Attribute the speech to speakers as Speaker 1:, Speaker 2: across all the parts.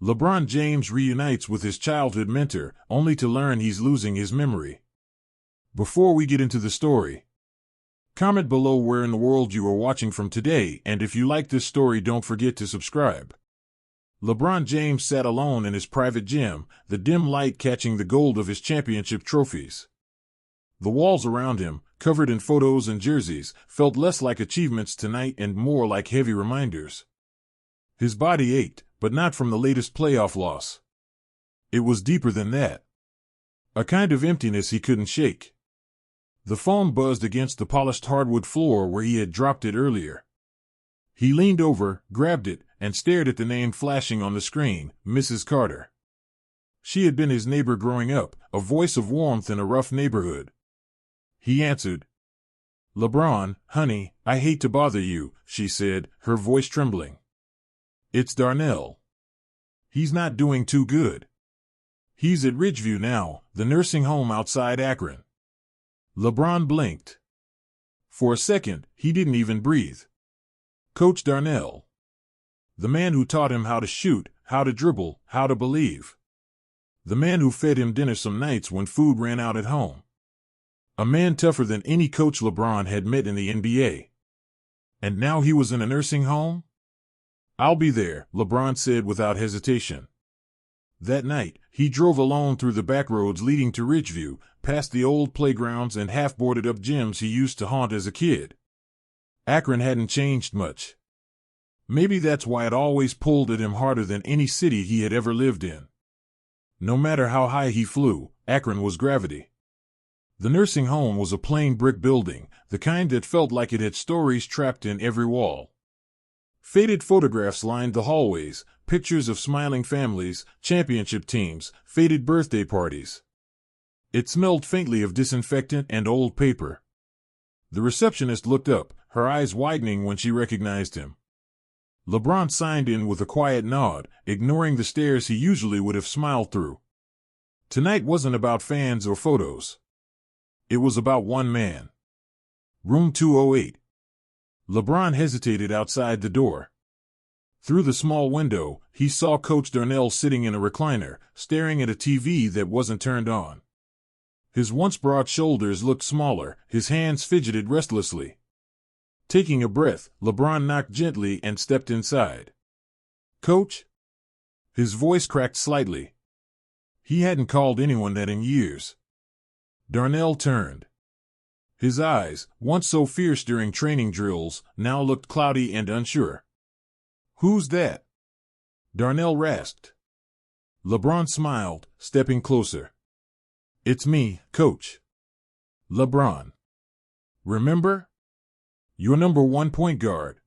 Speaker 1: LeBron James reunites with his childhood mentor, only to learn he's losing his memory. Before we get into the story, comment below where in the world you are watching from today, and if you like this story, don't forget to subscribe. LeBron James sat alone in his private gym, the dim light catching the gold of his championship trophies. The walls around him, covered in photos and jerseys, felt less like achievements tonight and more like heavy reminders. His body ached, but not from the latest playoff loss. It was deeper than that. A kind of emptiness he couldn't shake. The phone buzzed against the polished hardwood floor where he had dropped it earlier. He leaned over, grabbed it, and stared at the name flashing on the screen, Mrs. Carter. She had been his neighbor growing up, a voice of warmth in a rough neighborhood. He answered. "LeBron, honey, I hate to bother you," she said, her voice trembling. "It's Darnell. He's not doing too good. He's at Ridgeview now, the nursing home outside Akron." LeBron blinked. For a second, he didn't even breathe. Coach Darnell. The man who taught him how to shoot, how to dribble, how to believe. The man who fed him dinner some nights when food ran out at home. A man tougher than any coach LeBron had met in the NBA. And now he was in a nursing home? "I'll be there," LeBron said without hesitation. That night, he drove alone through the back roads leading to Ridgeview, past the old playgrounds and half-boarded-up gyms he used to haunt as a kid. Akron hadn't changed much. Maybe that's why it always pulled at him harder than any city he had ever lived in. No matter how high he flew, Akron was gravity. The nursing home was a plain brick building, the kind that felt like it had stories trapped in every wall. Faded photographs lined the hallways, pictures of smiling families, championship teams, faded birthday parties. It smelled faintly of disinfectant and old paper. The receptionist looked up, her eyes widening when she recognized him. LeBron signed in with a quiet nod, ignoring the stares he usually would have smiled through. Tonight wasn't about fans or photos. It was about one man. Room 208. LeBron hesitated outside the door. Through the small window, he saw Coach Darnell sitting in a recliner, staring at a TV that wasn't turned on. His once broad shoulders looked smaller, his hands fidgeted restlessly. Taking a breath, LeBron knocked gently and stepped inside. "Coach?" His voice cracked slightly. He hadn't called anyone that in years. Darnell turned. His eyes, once so fierce during training drills, now looked cloudy and unsure. "Who's that?" Darnell rasped. LeBron smiled, stepping closer. "It's me, Coach. LeBron. Remember? Your #1 point guard."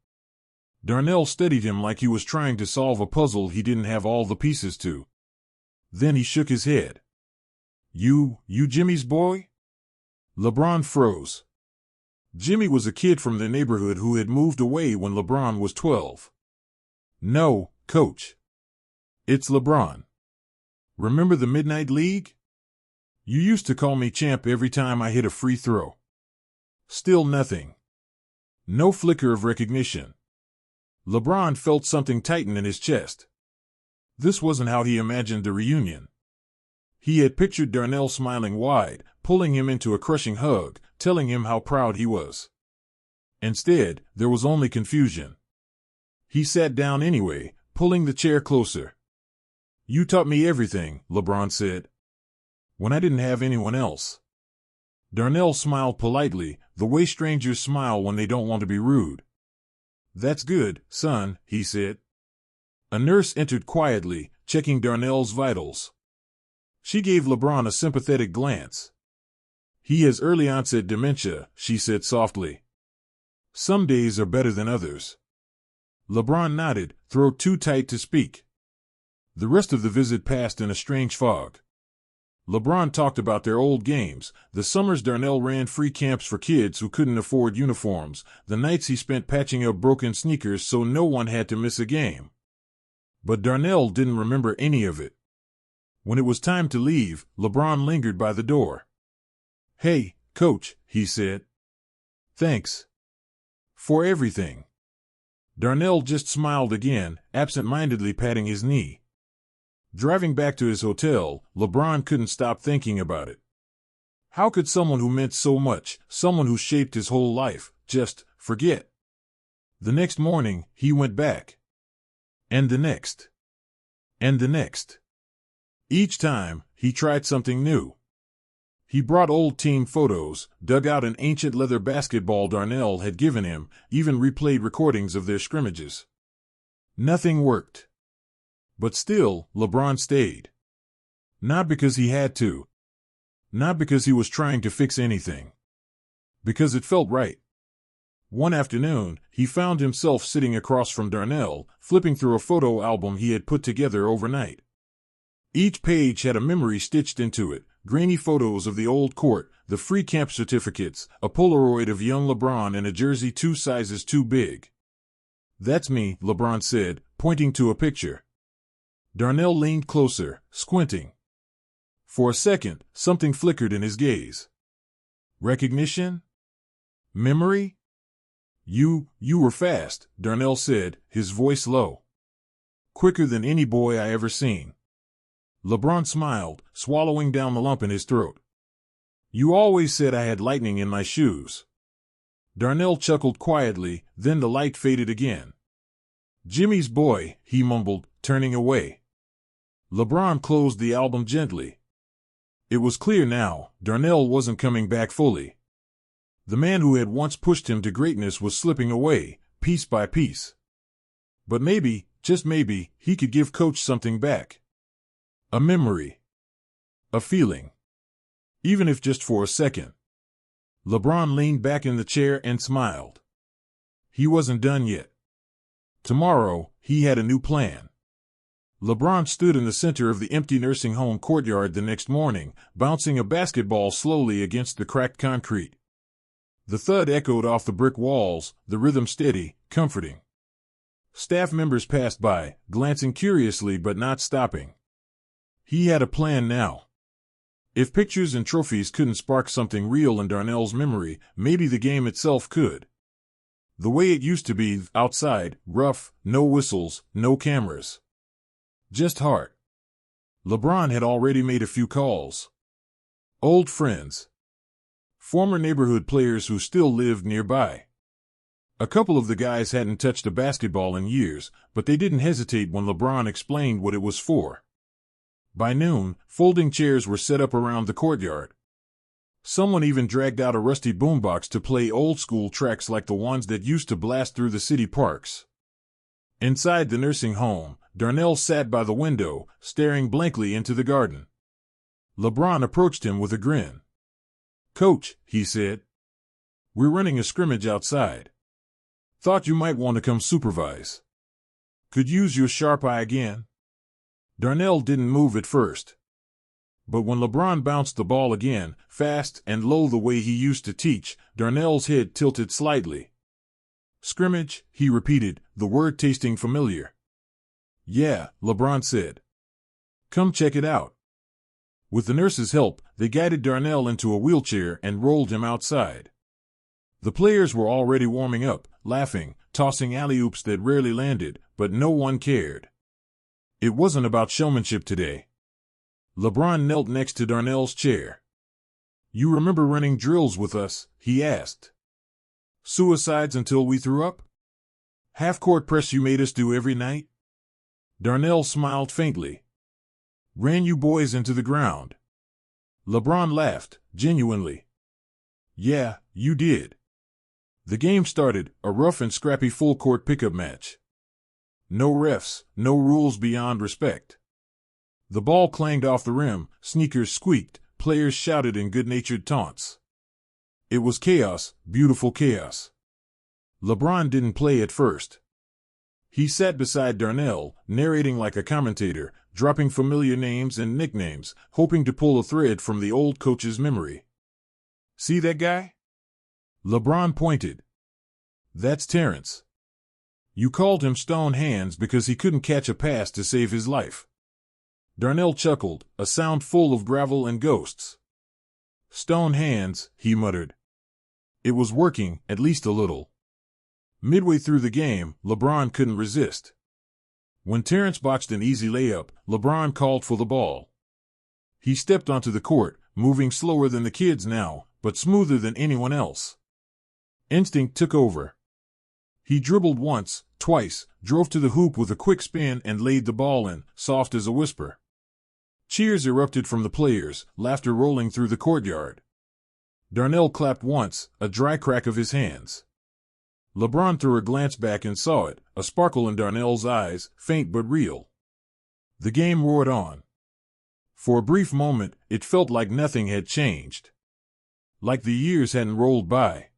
Speaker 1: Darnell studied him like he was trying to solve a puzzle he didn't have all the pieces to. Then he shook his head. You Jimmy's boy?" LeBron froze. Jimmy was a kid from the neighborhood who had moved away when LeBron was 12. "No, Coach. It's LeBron. Remember the Midnight League? You used to call me champ every time I hit a free throw." Still nothing. No flicker of recognition. LeBron felt something tighten in his chest. This wasn't how he imagined the reunion. He had pictured Darnell smiling wide, pulling him into a crushing hug, telling him how proud he was. Instead, there was only confusion. He sat down anyway, pulling the chair closer. "You taught me everything," LeBron said. "When I didn't have anyone else." Darnell smiled politely, the way strangers smile when they don't want to be rude. "That's good, son," he said. A nurse entered quietly, checking Darnell's vitals. She gave LeBron a sympathetic glance. "He has early-onset dementia," she said softly. "Some days are better than others." LeBron nodded, throat too tight to speak. The rest of the visit passed in a strange fog. LeBron talked about their old games, the summers Darnell ran free camps for kids who couldn't afford uniforms, the nights he spent patching up broken sneakers so no one had to miss a game. But Darnell didn't remember any of it. When it was time to leave, LeBron lingered by the door. "Hey, Coach," he said. "Thanks. For everything." Darnell just smiled again, absent-mindedly patting his knee. Driving back to his hotel, LeBron couldn't stop thinking about it. How could someone who meant so much, someone who shaped his whole life, just forget? The next morning, he went back. And the next. And the next. Each time, he tried something new. He brought old team photos, dug out an ancient leather basketball Darnell had given him, even replayed recordings of their scrimmages. Nothing worked. But still, LeBron stayed. Not because he had to. Not because he was trying to fix anything. Because it felt right. One afternoon, he found himself sitting across from Darnell, flipping through a photo album he had put together overnight. Each page had a memory stitched into it, grainy photos of the old court, the free camp certificates, a Polaroid of young LeBron and a jersey 2 sizes too big. "That's me," LeBron said, pointing to a picture. Darnell leaned closer, squinting. For a second, something flickered in his gaze. Recognition? Memory? You were fast," Darnell said, his voice low. "Quicker than any boy I ever seen." LeBron smiled, swallowing down the lump in his throat. "You always said I had lightning in my shoes." Darnell chuckled quietly, then the light faded again. "Jimmy's boy," he mumbled, turning away. LeBron closed the album gently. It was clear now, Darnell wasn't coming back fully. The man who had once pushed him to greatness was slipping away, piece by piece. But maybe, just maybe, he could give Coach something back. A memory. A feeling. Even if just for a second. LeBron leaned back in the chair and smiled. He wasn't done yet. Tomorrow, he had a new plan. LeBron stood in the center of the empty nursing home courtyard the next morning, bouncing a basketball slowly against the cracked concrete. The thud echoed off the brick walls, the rhythm steady, comforting. Staff members passed by, glancing curiously but not stopping. He had a plan now. If pictures and trophies couldn't spark something real in Darnell's memory, maybe the game itself could. The way it used to be, outside, rough, no whistles, no cameras. Just heart. LeBron had already made a few calls. Old friends. Former neighborhood players who still lived nearby. A couple of the guys hadn't touched a basketball in years, but they didn't hesitate when LeBron explained what it was for. By noon, folding chairs were set up around the courtyard. Someone even dragged out a rusty boombox to play old-school tracks like the ones that used to blast through the city parks. Inside the nursing home, Darnell sat by the window, staring blankly into the garden. LeBron approached him with a grin. "Coach," he said, "we're running a scrimmage outside. Thought you might want to come supervise. Could use your sharp eye again." Darnell didn't move at first. But when LeBron bounced the ball again, fast and low the way he used to teach, Darnell's head tilted slightly. "Scrimmage," he repeated, the word tasting familiar. "Yeah," LeBron said. "Come check it out." With the nurse's help, they guided Darnell into a wheelchair and rolled him outside. The players were already warming up, laughing, tossing alley-oops that rarely landed, but no one cared. It wasn't about showmanship today. LeBron knelt next to Darnell's chair. "You remember running drills with us?" he asked. "Suicides until we threw up? Half-court press you made us do every night?" Darnell smiled faintly. "Ran you boys into the ground." LeBron laughed, genuinely. "Yeah, you did." The game started, a rough and scrappy full-court pickup match. No refs, no rules beyond respect. The ball clanged off the rim, sneakers squeaked, players shouted in good-natured taunts. It was chaos, beautiful chaos. LeBron didn't play at first. He sat beside Darnell, narrating like a commentator, dropping familiar names and nicknames, hoping to pull a thread from the old coach's memory. "See that guy?" LeBron pointed. "That's Terrence. You called him Stone Hands because he couldn't catch a pass to save his life." Darnell chuckled, a sound full of gravel and ghosts. "Stone Hands," he muttered. It was working, at least a little. Midway through the game, LeBron couldn't resist. When Terrence botched an easy layup, LeBron called for the ball. He stepped onto the court, moving slower than the kids now, but smoother than anyone else. Instinct took over. He dribbled once, twice, drove to the hoop with a quick spin and laid the ball in, soft as a whisper. Cheers erupted from the players, laughter rolling through the courtyard. Darnell clapped once, a dry crack of his hands. LeBron threw a glance back and saw it, a sparkle in Darnell's eyes, faint but real. The game roared on. For a brief moment, it felt like nothing had changed. Like the years hadn't rolled by.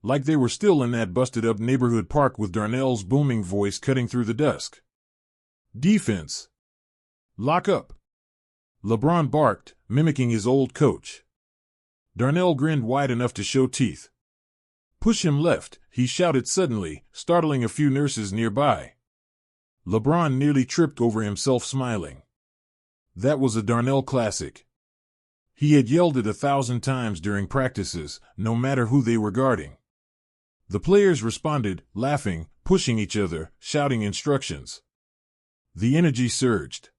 Speaker 1: Like they were still in that busted-up neighborhood park with Darnell's booming voice cutting through the dusk. Defense. Lock up. LeBron barked, mimicking his old coach. Darnell grinned wide enough to show teeth. Push him left, he shouted suddenly, startling a few nurses nearby. LeBron nearly tripped over himself smiling. That was a Darnell classic. He had yelled it 1,000 times during practices, no matter who they were guarding. The players responded, laughing, pushing each other, shouting instructions. The energy surged.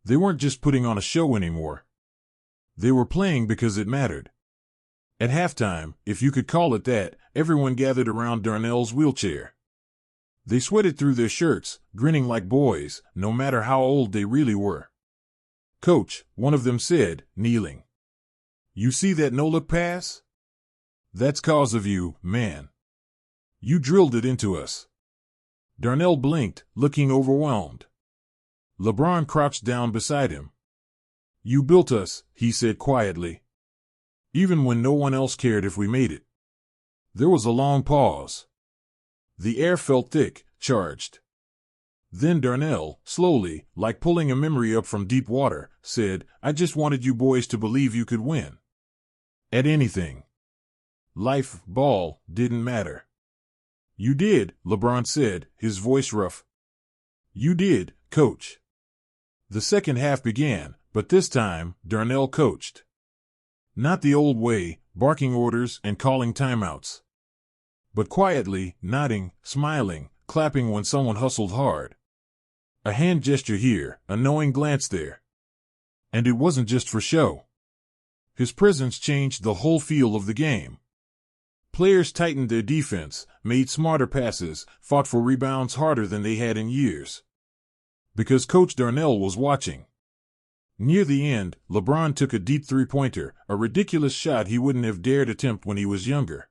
Speaker 1: They weren't just putting on a show anymore. They were playing because it mattered. At halftime, if you could call it that, everyone gathered around Darnell's wheelchair. They sweated through their shirts, grinning like boys, no matter how old they really were. "Coach," one of them said, kneeling. "You see that no-look pass? That's 'cause of you, man. You drilled it into us." Darnell blinked, looking overwhelmed. LeBron crouched down beside him. "You built us," he said quietly. "Even when no one else cared if we made it." There was a long pause. The air felt thick, charged. Then Darnell, slowly, like pulling a memory up from deep water, said, "I just wanted you boys to believe you could win. At anything. Life, ball, didn't matter." "You did," LeBron said, his voice rough. "You did, coach." The second half began, but this time, Darnell coached. Not the old way, barking orders and calling timeouts. But quietly, nodding, smiling, clapping when someone hustled hard. A hand gesture here, a knowing glance there. And it wasn't just for show. His presence changed the whole feel of the game. Players tightened their defense, made smarter passes, fought for rebounds harder than they had in years. Because Coach Darnell was watching. Near the end, LeBron took a deep three-pointer, a ridiculous shot he wouldn't have dared attempt when he was younger.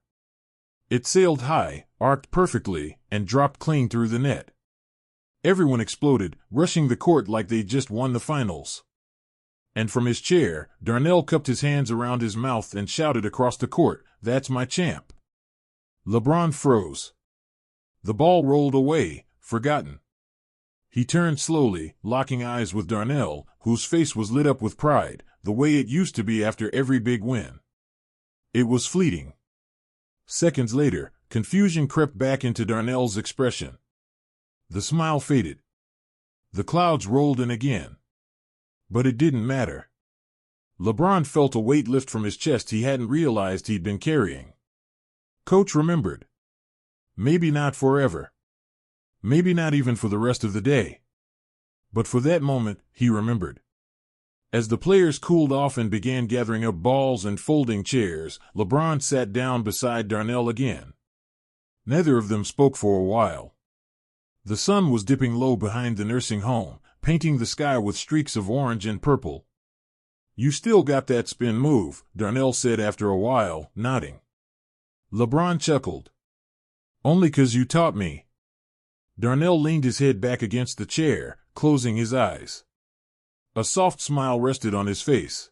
Speaker 1: It sailed high, arced perfectly, and dropped clean through the net. Everyone exploded, rushing the court like they'd just won the finals. And from his chair, Darnell cupped his hands around his mouth and shouted across the court, "That's my champ." LeBron froze. The ball rolled away, forgotten. He turned slowly, locking eyes with Darnell, whose face was lit up with pride, the way it used to be after every big win. It was fleeting. Seconds later, confusion crept back into Darnell's expression. The smile faded. The clouds rolled in again. But it didn't matter. LeBron felt a weight lift from his chest he hadn't realized he'd been carrying. Coach remembered. Maybe not forever. Maybe not even for the rest of the day. But for that moment, he remembered. As the players cooled off and began gathering up balls and folding chairs, LeBron sat down beside Darnell again. Neither of them spoke for a while. The sun was dipping low behind the nursing home, painting the sky with streaks of orange and purple. "You still got that spin move," Darnell said after a while, nodding. LeBron chuckled. "Only 'cause you taught me." Darnell leaned his head back against the chair, closing his eyes. A soft smile rested on his face.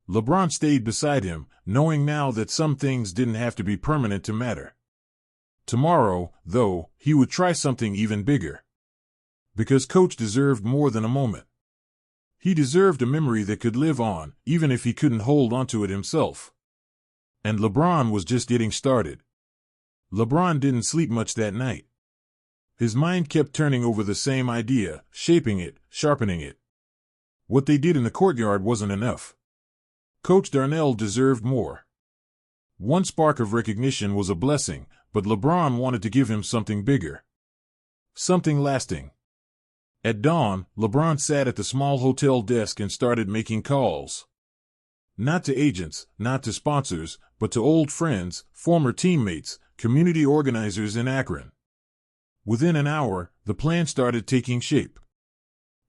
Speaker 1: LeBron stayed beside him, knowing now that some things didn't have to be permanent to matter. Tomorrow, though, he would try something even bigger. Because Coach deserved more than a moment. He deserved a memory that could live on, even if he couldn't hold onto it himself. And LeBron was just getting started. LeBron didn't sleep much that night. His mind kept turning over the same idea, shaping it, sharpening it. What they did in the courtyard wasn't enough. Coach Darnell deserved more. One spark of recognition was a blessing, but LeBron wanted to give him something bigger. Something lasting. At dawn, LeBron sat at the small hotel desk and started making calls. Not to agents, not to sponsors, but to old friends, former teammates, community organizers in Akron. Within an hour, the plan started taking shape.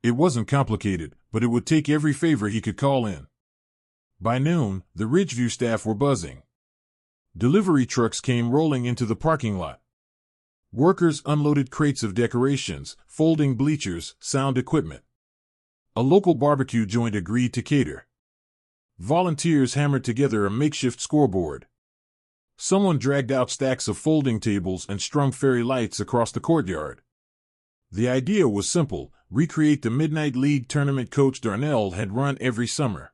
Speaker 1: It wasn't complicated, but it would take every favor he could call in. By noon, the Ridgeview staff were buzzing. Delivery trucks came rolling into the parking lot. Workers unloaded crates of decorations, folding bleachers, sound equipment. A local barbecue joint agreed to cater. Volunteers hammered together a makeshift scoreboard. Someone dragged out stacks of folding tables and strung fairy lights across the courtyard. The idea was simple: recreate the Midnight League tournament Coach Darnell had run every summer.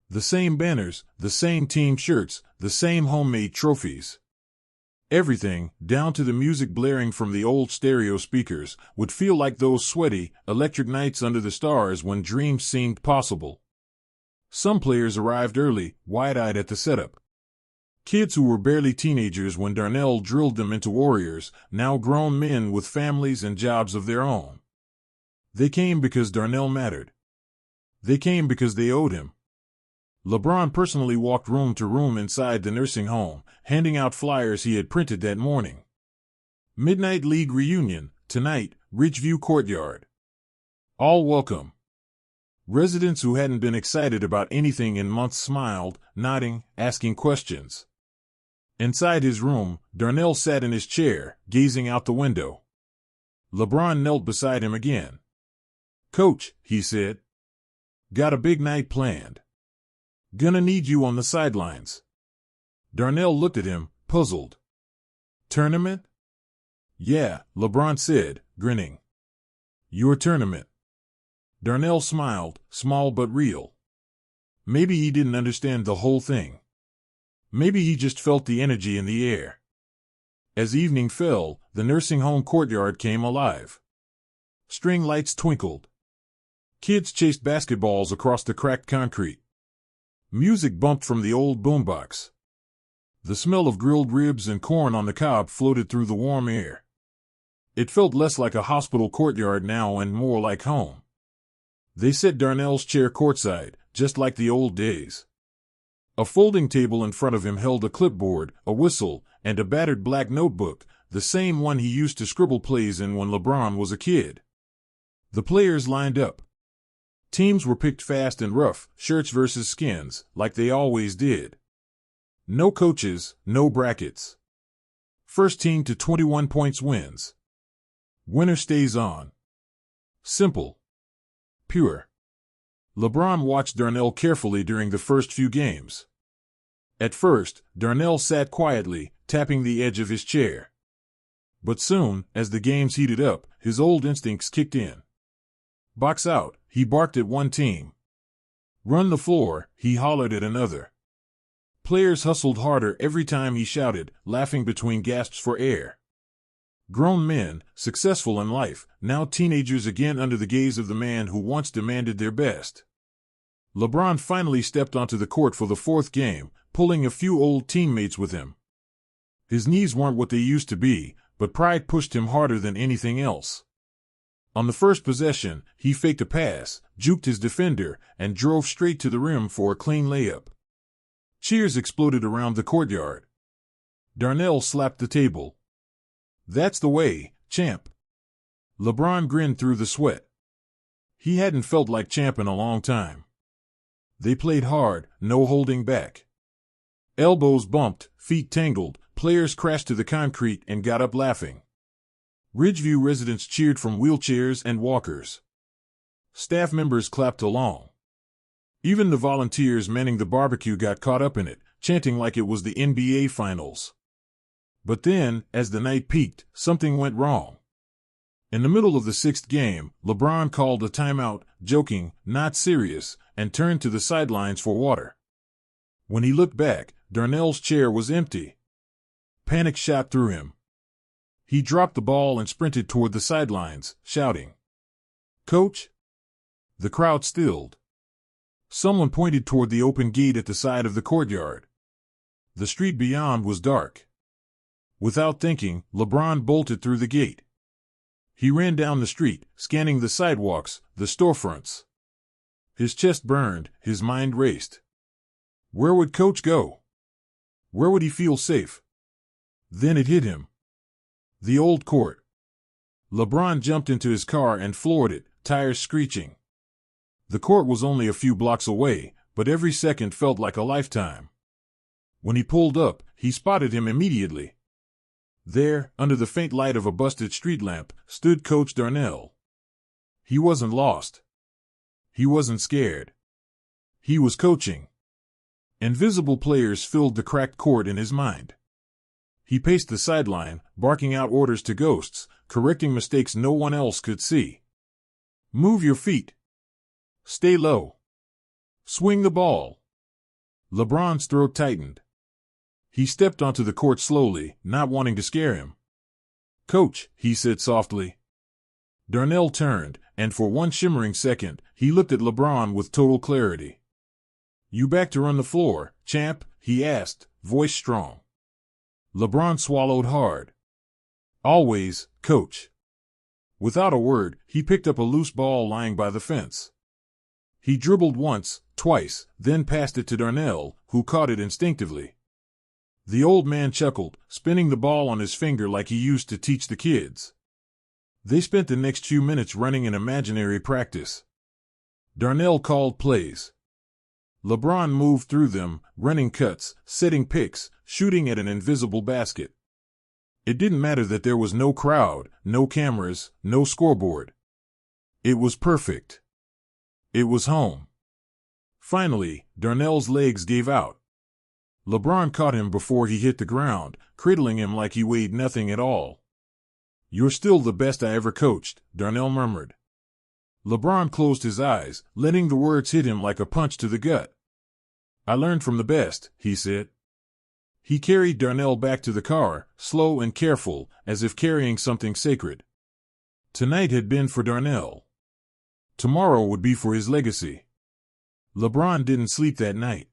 Speaker 1: The same banners, the same team shirts, the same homemade trophies. Everything, down to the music blaring from the old stereo speakers, would feel like those sweaty, electric nights under the stars when dreams seemed possible. Some players arrived early, wide-eyed at the setup. Kids who were barely teenagers when Darnell drilled them into warriors, now grown men with families and jobs of their own. They came because Darnell mattered. They came because they owed him. LeBron personally walked room to room inside the nursing home, handing out flyers he had printed that morning. Midnight League reunion, tonight, Ridgeview Courtyard. All welcome. Residents who hadn't been excited about anything in months smiled, nodding, asking questions. Inside his room, Darnell sat in his chair, gazing out the window. LeBron knelt beside him again. "Coach," he said. "Got a big night planned. Gonna need you on the sidelines." Darnell looked at him, puzzled. "Tournament?" "Yeah," LeBron said, grinning. "Your tournament." Darnell smiled, small but real. Maybe he didn't understand the whole thing. Maybe he just felt the energy in the air. As evening fell, the nursing home courtyard came alive. String lights twinkled. Kids chased basketballs across the cracked concrete. Music bumped from the old boombox. The smell of grilled ribs and corn on the cob floated through the warm air. It felt less like a hospital courtyard now and more like home. They set Darnell's chair courtside, just like the old days. A folding table in front of him held a clipboard, a whistle, and a battered black notebook, the same one he used to scribble plays in when LeBron was a kid. The players lined up. Teams were picked fast and rough, shirts versus skins, like they always did. No coaches, no brackets. First team to 21 points wins. Winner stays on. Simple. Pure. LeBron watched Darnell carefully during the first few games. At first, Darnell sat quietly, tapping the edge of his chair. But soon, as the games heated up, his old instincts kicked in. Box out, he barked at one team. Run the floor, he hollered at another. Players hustled harder every time he shouted, laughing between gasps for air. Grown men, successful in life, now teenagers again under the gaze of the man who once demanded their best. LeBron finally stepped onto the court for the fourth game, pulling a few old teammates with him. His knees weren't what they used to be, but pride pushed him harder than anything else. On the first possession, he faked a pass, juked his defender, and drove straight to the rim for a clean layup. Cheers exploded around the courtyard. Darnell slapped the table. "That's the way, champ." LeBron grinned through the sweat. He hadn't felt like champ in a long time. They played hard, no holding back. Elbows bumped, feet tangled, players crashed to the concrete and got up laughing. Ridgeview residents cheered from wheelchairs and walkers. Staff members clapped along. Even the volunteers manning the barbecue got caught up in it, chanting like it was the NBA Finals. But then, as the night peaked, something went wrong. In the middle of the sixth game, LeBron called a timeout, joking, not serious, and turned to the sidelines for water. When he looked back, Darnell's chair was empty. Panic shot through him. He dropped the ball and sprinted toward the sidelines, shouting, "Coach?" The crowd stilled. Someone pointed toward the open gate at the side of the courtyard. The street beyond was dark. Without thinking, LeBron bolted through the gate. He ran down the street, scanning the sidewalks, the storefronts. His chest burned, his mind raced. Where would Coach go? Where would he feel safe? Then it hit him. The old court. LeBron jumped into his car and floored it, tires screeching. The court was only a few blocks away, but every second felt like a lifetime. When he pulled up, he spotted him immediately. There, under the faint light of a busted street lamp, stood Coach Darnell. He wasn't lost. He wasn't scared. He was coaching. Invisible players filled the cracked court in his mind. He paced the sideline, barking out orders to ghosts, correcting mistakes no one else could see. Move your feet. Stay low. Swing the ball. LeBron's throat tightened. He stepped onto the court slowly, not wanting to scare him. Coach, he said softly. Darnell turned, and for one shimmering second, he looked at LeBron with total clarity. You back to run the floor, champ? He asked, voice strong. LeBron swallowed hard. Always, coach. Without a word, he picked up a loose ball lying by the fence. He dribbled once, twice, then passed it to Darnell, who caught it instinctively. The old man chuckled, spinning the ball on his finger like he used to teach the kids. They spent the next few minutes running an imaginary practice. Darnell called plays. LeBron moved through them, running cuts, setting picks, shooting at an invisible basket. It didn't matter that there was no crowd, no cameras, no scoreboard. It was perfect. It was home. Finally, Darnell's legs gave out. LeBron caught him before he hit the ground, cradling him like he weighed nothing at all. You're still the best I ever coached, Darnell murmured. LeBron closed his eyes, letting the words hit him like a punch to the gut. I learned from the best, he said. He carried Darnell back to the car, slow and careful, as if carrying something sacred. Tonight had been for Darnell. Tomorrow would be for his legacy. LeBron didn't sleep that night.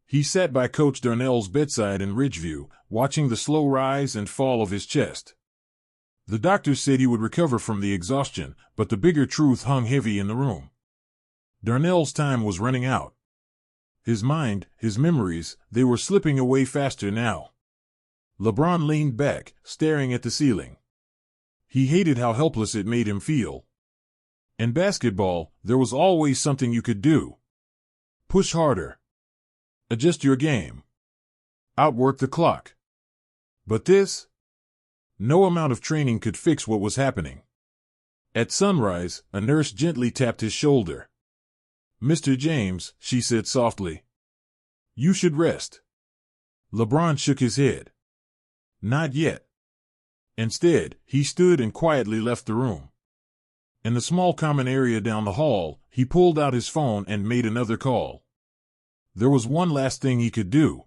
Speaker 1: He sat by Coach Darnell's bedside in Ridgeview, watching the slow rise and fall of his chest. The doctors said he would recover from the exhaustion, but the bigger truth hung heavy in the room. Darnell's time was running out. His mind, his memories, they were slipping away faster now. LeBron leaned back, staring at the ceiling. He hated how helpless it made him feel. In basketball, there was always something you could do. Push harder. Adjust your game. Outwork the clock. But this? No amount of training could fix what was happening. At sunrise, a nurse gently tapped his shoulder. Mr. James, she said softly. You should rest. LeBron shook his head. Not yet. Instead, he stood and quietly left the room. In the small common area down the hall, he pulled out his phone and made another call. There was one last thing he could do.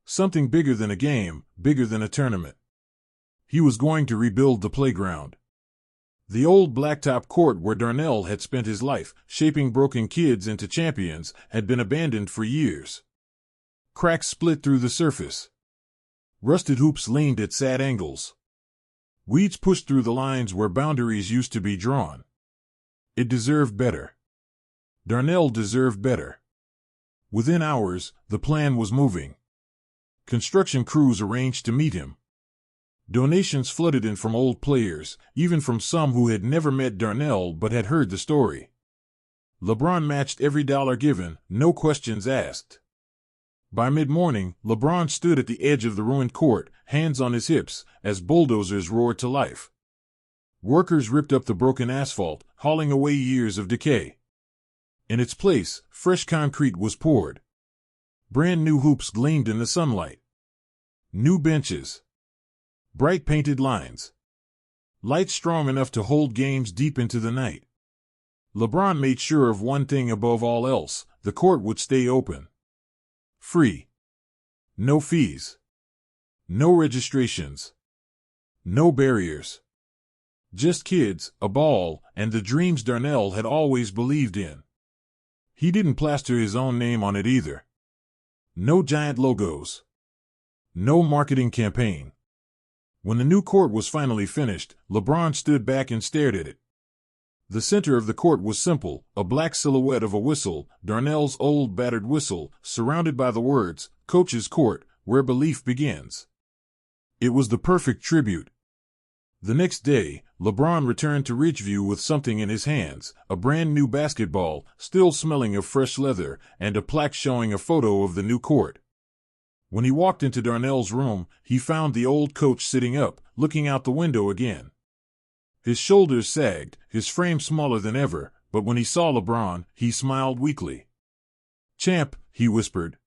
Speaker 1: Something bigger than a game, bigger than a tournament. He was going to rebuild the playground. The old blacktop court where Darnell had spent his life, shaping broken kids into champions, had been abandoned for years. Cracks split through the surface. Rusted hoops leaned at sad angles. Weeds pushed through the lines where boundaries used to be drawn. It deserved better. Darnell deserved better. Within hours, the plan was moving. Construction crews arranged to meet him. Donations flooded in from old players, even from some who had never met Darnell but had heard the story. LeBron matched every dollar given, no questions asked. By mid-morning, LeBron stood at the edge of the ruined court, hands on his hips, as bulldozers roared to life. Workers ripped up the broken asphalt, hauling away years of decay. In its place, fresh concrete was poured. Brand new hoops gleamed in the sunlight. New benches. Bright painted lines. Lights strong enough to hold games deep into the night. LeBron made sure of one thing above all else: the court would stay open. Free. No fees. No registrations. No barriers. Just kids, a ball, and the dreams Darnell had always believed in. He didn't plaster his own name on it either. No giant logos. No marketing campaign. When the new court was finally finished, LeBron stood back and stared at it. The center of the court was simple, a black silhouette of a whistle, Darnell's old battered whistle, surrounded by the words, "Coach's Court, where belief begins." It was the perfect tribute. The next day, LeBron returned to Ridgeview with something in his hands, a brand new basketball, still smelling of fresh leather, and a plaque showing a photo of the new court. When he walked into Darnell's room, he found the old coach sitting up, looking out the window again. His shoulders sagged, his frame smaller than ever, but when he saw LeBron, he smiled weakly. "Champ," he whispered.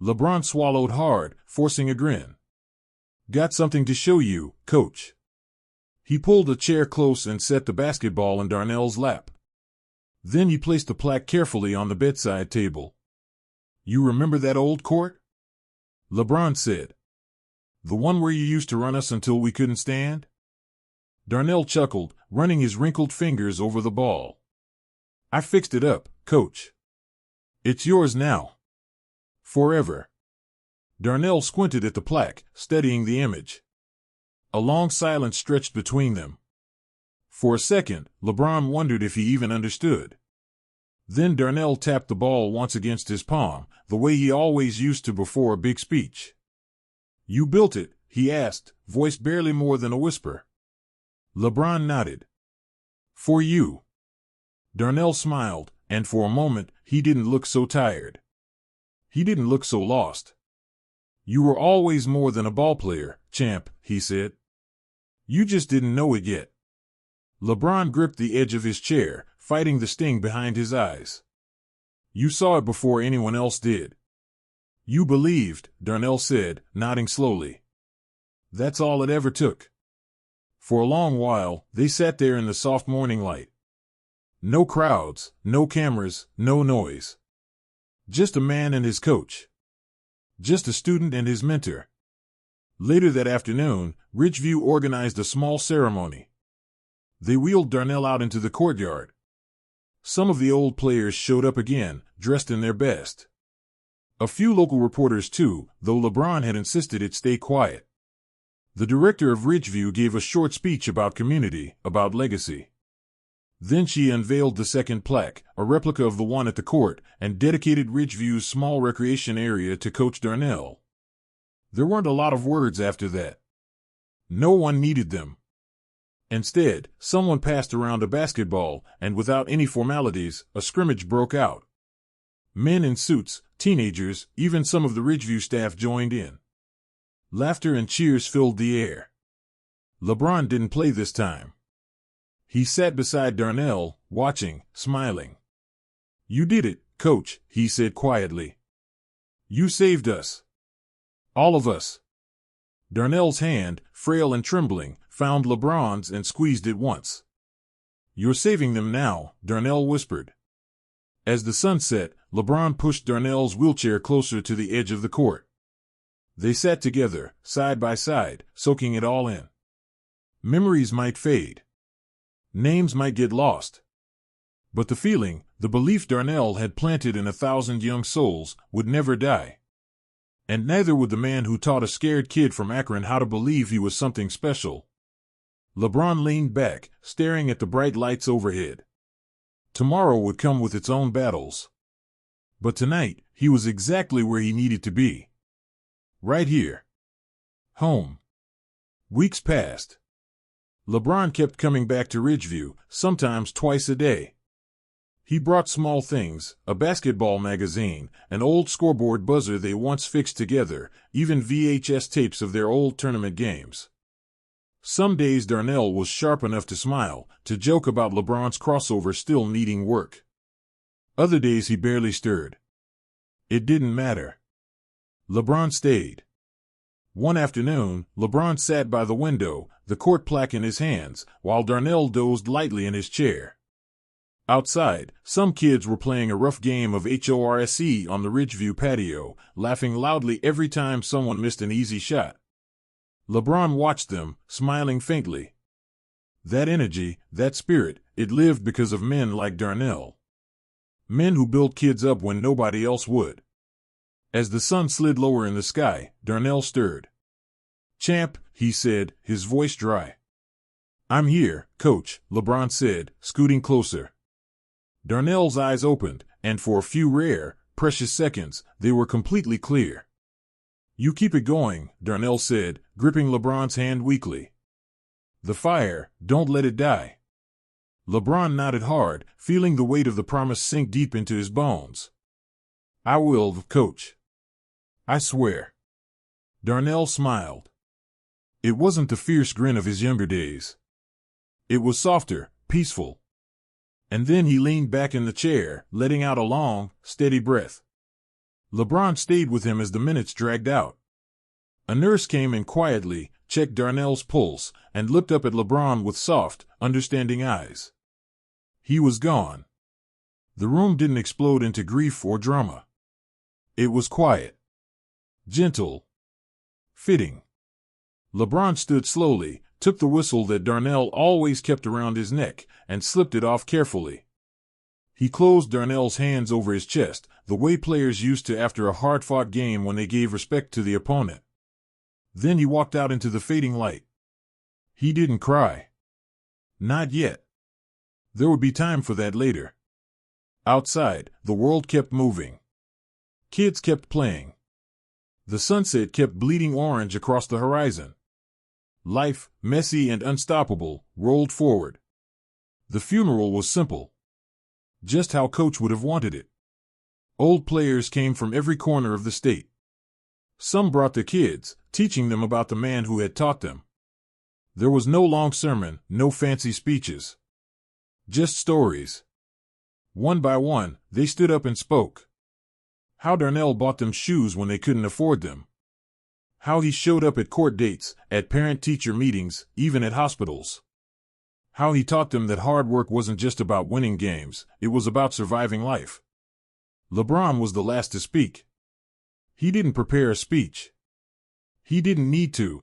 Speaker 1: LeBron swallowed hard, forcing a grin. "Got something to show you, coach." He pulled a chair close and set the basketball in Darnell's lap. Then he placed the plaque carefully on the bedside table. "You remember that old court?" LeBron said. "The one where you used to run us until we couldn't stand?" Darnell chuckled, running his wrinkled fingers over the ball. "I fixed it up, coach. It's yours now. Forever." Darnell squinted at the plaque, studying the image. A long silence stretched between them. For a second, LeBron wondered if he even understood. Then Darnell tapped the ball once against his palm, the way he always used to before a big speech. "You built it?" he asked, voice barely more than a whisper. LeBron nodded. "For you." Darnell smiled, and for a moment, he didn't look so tired. He didn't look so lost. "You were always more than a ballplayer, champ," he said. "You just didn't know it yet." LeBron gripped the edge of his chair, fighting the sting behind his eyes. "You saw it before anyone else did." "You believed," Darnell said, nodding slowly. "That's all it ever took." For a long while, they sat there in the soft morning light. No crowds, no cameras, no noise. Just a man and his coach. Just a student and his mentor. Later that afternoon, Ridgeview organized a small ceremony. They wheeled Darnell out into the courtyard. Some of the old players showed up again, dressed in their best. A few local reporters too, though LeBron had insisted it stay quiet. The director of Ridgeview gave a short speech about community, about legacy. Then she unveiled the second plaque, a replica of the one at the court, and dedicated Ridgeview's small recreation area to Coach Darnell. There weren't a lot of words after that. No one needed them. Instead, someone passed around a basketball, and without any formalities, a scrimmage broke out. Men in suits, teenagers, even some of the Ridgeview staff joined in. Laughter and cheers filled the air. LeBron didn't play this time. He sat beside Darnell, watching, smiling. "You did it, coach," he said quietly. "You saved us. All of us." Darnell's hand, frail and trembling, found LeBron's and squeezed it once. "You're saving them now," Darnell whispered. As the sun set, LeBron pushed Darnell's wheelchair closer to the edge of the court. They sat together, side by side, soaking it all in. Memories might fade. Names might get lost. But the feeling, the belief Darnell had planted in 1,000 young souls, would never die. And neither would the man who taught a scared kid from Akron how to believe he was something special. LeBron leaned back, staring at the bright lights overhead. Tomorrow would come with its own battles. But tonight, he was exactly where he needed to be. Right here. Home. Weeks passed. LeBron kept coming back to Ridgeview, sometimes twice a day. He brought small things, a basketball magazine, an old scoreboard buzzer they once fixed together, even VHS tapes of their old tournament games. Some days Darnell was sharp enough to smile, to joke about LeBron's crossover still needing work. Other days he barely stirred. It didn't matter. LeBron stayed. One afternoon, LeBron sat by the window, the court plaque in his hands, while Darnell dozed lightly in his chair. Outside, some kids were playing a rough game of HORSE on the Ridgeview patio, laughing loudly every time someone missed an easy shot. LeBron watched them, smiling faintly. That energy, that spirit, it lived because of men like Darnell. Men who built kids up when nobody else would. As the sun slid lower in the sky, Darnell stirred. Champ, he said, his voice dry. I'm here, Coach, LeBron said, scooting closer. Darnell's eyes opened, and for a few rare, precious seconds, they were completely clear. You keep it going, Darnell said, gripping LeBron's hand weakly. The fire, don't let it die. LeBron nodded hard, feeling the weight of the promise sink deep into his bones. I will, Coach. I swear. Darnell smiled. It wasn't the fierce grin of his younger days. It was softer, peaceful. And then he leaned back in the chair, letting out a long, steady breath. LeBron stayed with him as the minutes dragged out. A nurse came in quietly, checked Darnell's pulse, and looked up at LeBron with soft, understanding eyes. He was gone. The room didn't explode into grief or drama. It was quiet. Gentle. Fitting. LeBron stood slowly, took the whistle that Darnell always kept around his neck, and slipped it off carefully. He closed Darnell's hands over his chest, the way players used to after a hard-fought game when they gave respect to the opponent. Then he walked out into the fading light. He didn't cry. Not yet. There would be time for that later. Outside, the world kept moving. Kids kept playing. The sunset kept bleeding orange across the horizon. Life, messy and unstoppable, rolled forward. The funeral was simple. Just how Coach would have wanted it. Old players came from every corner of the state. Some brought their kids, teaching them about the man who had taught them. There was no long sermon, no fancy speeches. Just stories. One by one, they stood up and spoke. How Darnell bought them shoes when they couldn't afford them. How he showed up at court dates, at parent-teacher meetings, even at hospitals. How he taught them that hard work wasn't just about winning games, it was about surviving life. LeBron was the last to speak. He didn't prepare a speech. He didn't need to.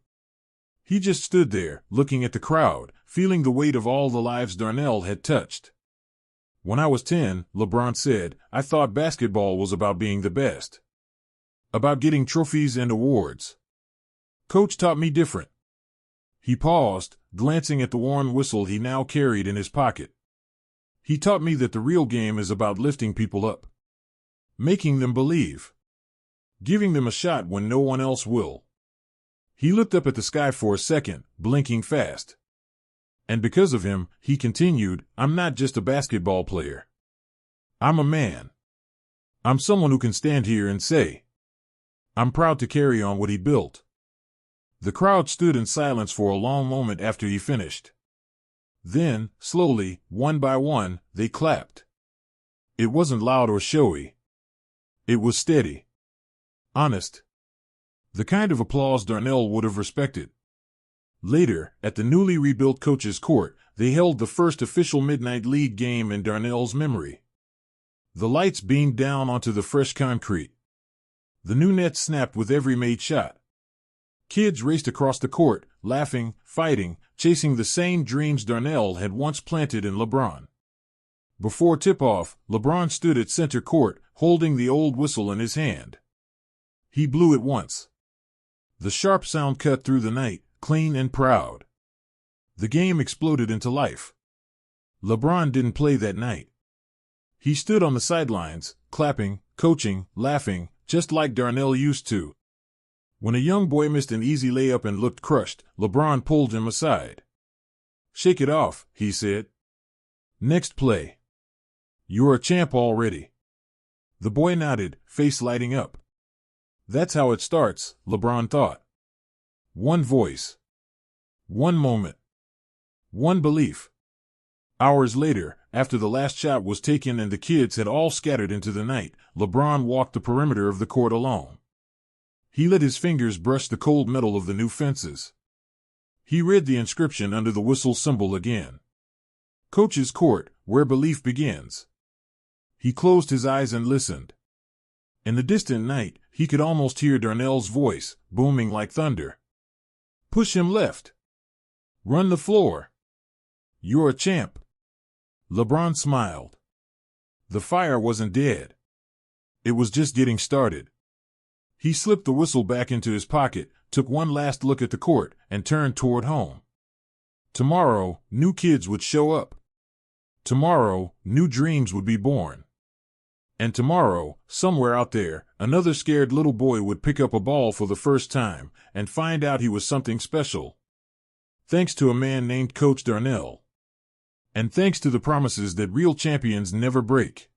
Speaker 1: He just stood there, looking at the crowd, feeling the weight of all the lives Darnell had touched. When I was 10, LeBron said, I thought basketball was about being the best. About getting trophies and awards. Coach taught me different. He paused, glancing at the worn whistle he now carried in his pocket. He taught me that the real game is about lifting people up. Making them believe. Giving them a shot when no one else will. He looked up at the sky for a second, blinking fast. And because of him, he continued, I'm not just a basketball player. I'm a man. I'm someone who can stand here and say, I'm proud to carry on what he built. The crowd stood in silence for a long moment after he finished. Then, slowly, one by one, they clapped. It wasn't loud or showy. It was steady. Honest. The kind of applause Darnell would have respected. Later, at the newly rebuilt coach's court, they held the first official Midnight League game in Darnell's memory. The lights beamed down onto the fresh concrete. The new net snapped with every made shot. Kids raced across the court, laughing, fighting, chasing the same dreams Darnell had once planted in LeBron. Before tip-off, LeBron stood at center court, holding the old whistle in his hand. He blew it once. The sharp sound cut through the night, clean and proud. The game exploded into life. LeBron didn't play that night. He stood on the sidelines, clapping, coaching, laughing, just like Darnell used to. When a young boy missed an easy layup and looked crushed, LeBron pulled him aside. Shake it off, he said. Next play. You're a champ already. The boy nodded, face lighting up. That's how it starts, LeBron thought. One voice. One moment. One belief. Hours later, after the last shot was taken and the kids had all scattered into the night, LeBron walked the perimeter of the court alone. He let his fingers brush the cold metal of the new fences. He read the inscription under the whistle symbol again. Coach's Court, where belief begins. He closed his eyes and listened. In the distant night, he could almost hear Darnell's voice, booming like thunder. Push him left. Run the floor. You're a champ. LeBron smiled. The fire wasn't dead. It was just getting started. He slipped the whistle back into his pocket, took one last look at the court, and turned toward home. Tomorrow, new kids would show up. Tomorrow, new dreams would be born. And tomorrow, somewhere out there, another scared little boy would pick up a ball for the first time and find out he was something special. Thanks to a man named Coach Darnell. And thanks to the promises that real champions never break.